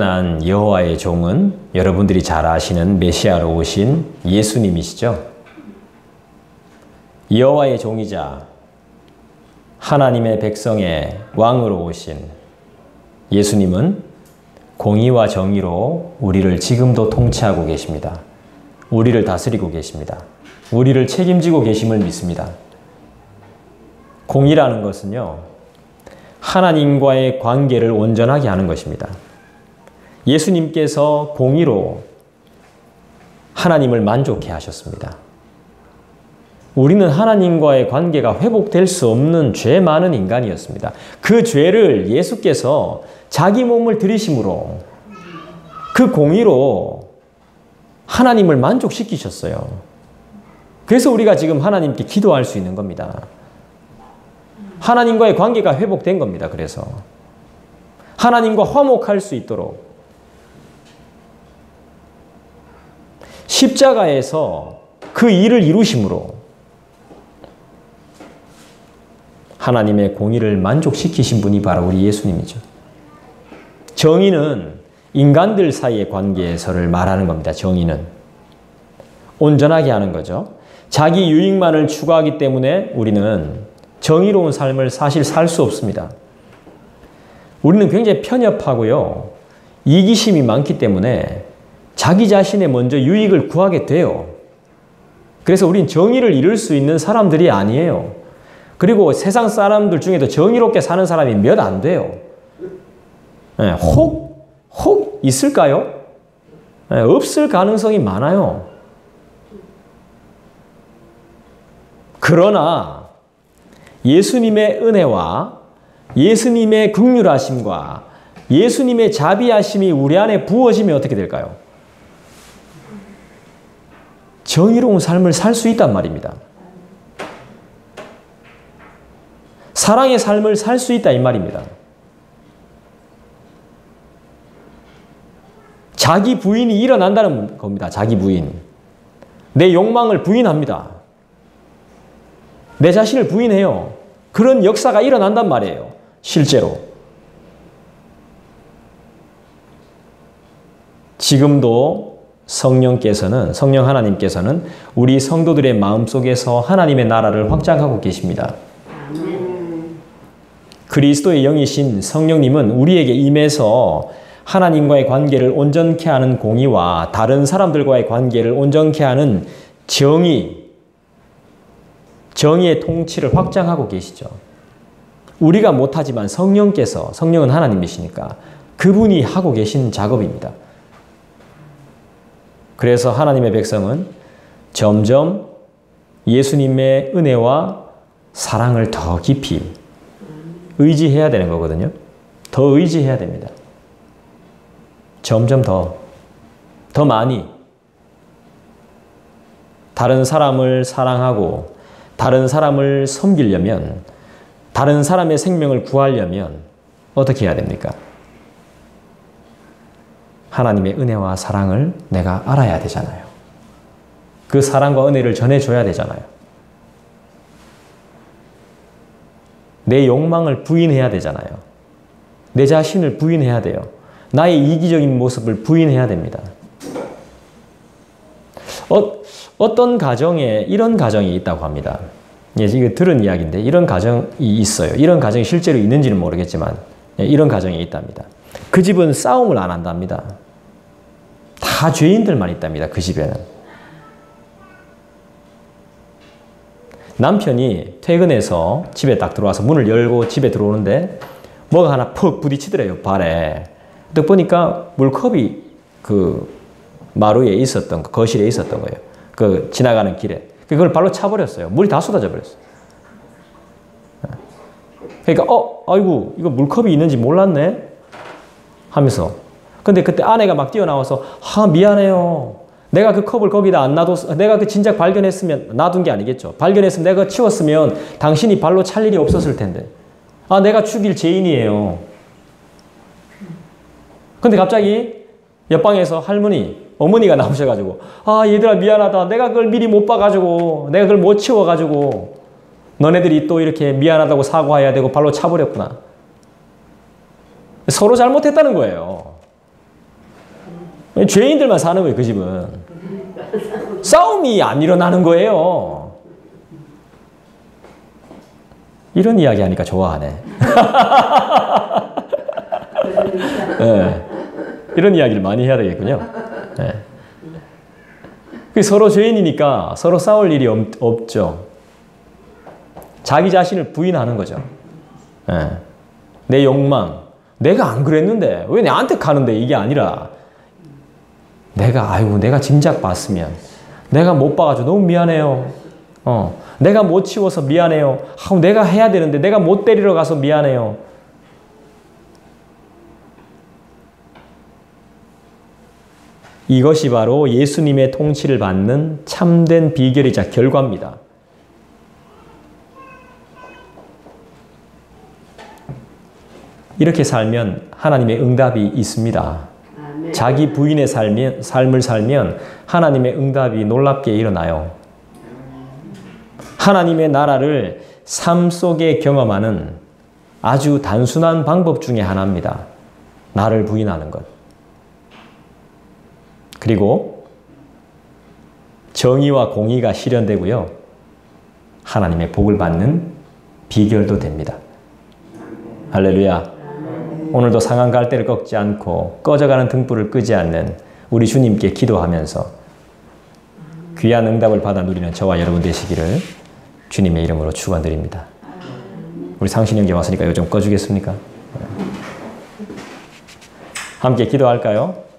난 여호와의 종은 여러분들이 잘 아시는 메시아로 오신 예수님이시죠. 여호와의 종이자 하나님의 백성의 왕으로 오신 예수님은 공의와 정의로 우리를 지금도 통치하고 계십니다. 우리를 다스리고 계십니다. 우리를 책임지고 계심을 믿습니다. 공의라는 것은요, 하나님과의 관계를 온전하게 하는 것입니다. 예수님께서 공의로 하나님을 만족해 하셨습니다. 우리는 하나님과의 관계가 회복될 수 없는 죄 많은 인간이었습니다. 그 죄를 예수께서 자기 몸을 들이심으로 그 공의로 하나님을 만족시키셨어요. 그래서 우리가 지금 하나님께 기도할 수 있는 겁니다. 하나님과의 관계가 회복된 겁니다. 그래서 하나님과 화목할 수 있도록 십자가에서 그 일을 이루심으로 하나님의 공의를 만족시키신 분이 바로 우리 예수님이죠. 정의는 인간들 사이의 관계에서를 말하는 겁니다. 정의는 온전하게 하는 거죠. 자기 유익만을 추구하기 때문에 우리는 정의로운 삶을 사실 살 수 없습니다. 우리는 굉장히 편협하고요, 이기심이 많기 때문에 자기 자신의 먼저 유익을 구하게 돼요. 그래서 우린 정의를 이룰 수 있는 사람들이 아니에요. 그리고 세상 사람들 중에도 정의롭게 사는 사람이 몇 안 돼요. 혹 있을까요? 없을 가능성이 많아요. 그러나 예수님의 은혜와 예수님의 긍휼하심과 예수님의 자비하심이 우리 안에 부어지면 어떻게 될까요? 정의로운 삶을 살 수 있단 말입니다. 사랑의 삶을 살 수 있다 이 말입니다. 자기 부인이 일어난다는 겁니다. 자기 부인. 내 욕망을 부인합니다. 내 자신을 부인해요. 그런 역사가 일어난단 말이에요. 실제로. 지금도 성령 하나님께서는 우리 성도들의 마음속에서 하나님의 나라를 확장하고 계십니다. 그리스도의 영이신 성령님은 우리에게 임해서 하나님과의 관계를 온전케 하는 공의와 다른 사람들과의 관계를 온전케 하는 정의의 통치를 확장하고 계시죠. 우리가 못하지만 성령은 하나님이시니까 그분이 하고 계신 작업입니다. 그래서 하나님의 백성은 점점 예수님의 은혜와 사랑을 더 깊이 의지해야 되는 거거든요. 더 의지해야 됩니다. 점점 더 많이 다른 사람을 사랑하고 다른 사람을 섬기려면, 다른 사람의 생명을 구하려면 어떻게 해야 됩니까? 하나님의 은혜와 사랑을 내가 알아야 되잖아요. 그 사랑과 은혜를 전해줘야 되잖아요. 내 욕망을 부인해야 되잖아요. 내 자신을 부인해야 돼요. 나의 이기적인 모습을 부인해야 됩니다. 어떤 가정에 이런 가정이 있다고 합니다. 이거 들은 이야기인데 이런 가정이 있어요. 이런 가정이 실제로 있는지는 모르겠지만 이런 가정이 있답니다. 그 집은 싸움을 안 한답니다. 다 죄인들만 있답니다. 그 집에는. 남편이 퇴근해서 집에 딱 들어와서 문을 열고 집에 들어오는데 뭐가 하나 퍽 부딪히더래요. 발에. 딱 보니까 물컵이 그 마루에 있었던, 거실에 있었던 거예요. 그 지나가는 길에. 그걸 발로 차버렸어요. 물이 다 쏟아져 버렸어요. 그러니까 아이고 이거 물컵이 있는지 몰랐네 하면서. 근데 그때 아내가 막 뛰어나와서 미안해요. 내가 그 컵을 거기다 안 놔뒀어. 내가 그 진작 발견했으면, 놔둔 게 아니겠죠. 발견했으면 내가 치웠으면 당신이 발로 찰 일이 없었을 텐데. 내가 죽일 죄인이에요. 근데 갑자기 옆방에서 어머니가 나오셔가지고 얘들아 미안하다. 내가 그걸 미리 못 봐가지고, 내가 그걸 못 치워가지고 너네들이 또 이렇게 미안하다고 사과해야 되고 발로 차버렸구나. 서로 잘못했다는 거예요. 죄인들만 사는 거예요, 그 집은. 싸움이 안 일어나는 거예요. 이런 이야기 하니까 좋아하네. 네. 이런 이야기를 많이 해야 되겠군요. 네. 서로 죄인이니까 서로 싸울 일이 없죠. 자기 자신을 부인하는 거죠. 네. 내 욕망, 내가 안 그랬는데 왜 나한테 가는데 이게 아니라 내가 짐작 봤으면 내가 못 봐가지고 너무 미안해요. 내가 못 치워서 미안해요. 내가 해야 되는데 내가 못 때리러 가서 미안해요. 이것이 바로 예수님의 통치를 받는 참된 비결이자 결과입니다. 이렇게 살면 하나님의 응답이 있습니다. 자기 부인의 삶을 살면 하나님의 응답이 놀랍게 일어나요. 하나님의 나라를 삶 속에 경험하는 아주 단순한 방법 중에 하나입니다. 나를 부인하는 것. 그리고 정의와 공의가 실현되고요. 하나님의 복을 받는 비결도 됩니다. 할렐루야. 오늘도 상한 갈대를 꺾지 않고 꺼져가는 등불을 끄지 않는 우리 주님께 기도하면서 귀한 응답을 받아 누리는 저와 여러분 되시기를 주님의 이름으로 축원드립니다. 우리 상신 형제 왔으니까 이거 좀 꺼주겠습니까? 함께 기도할까요?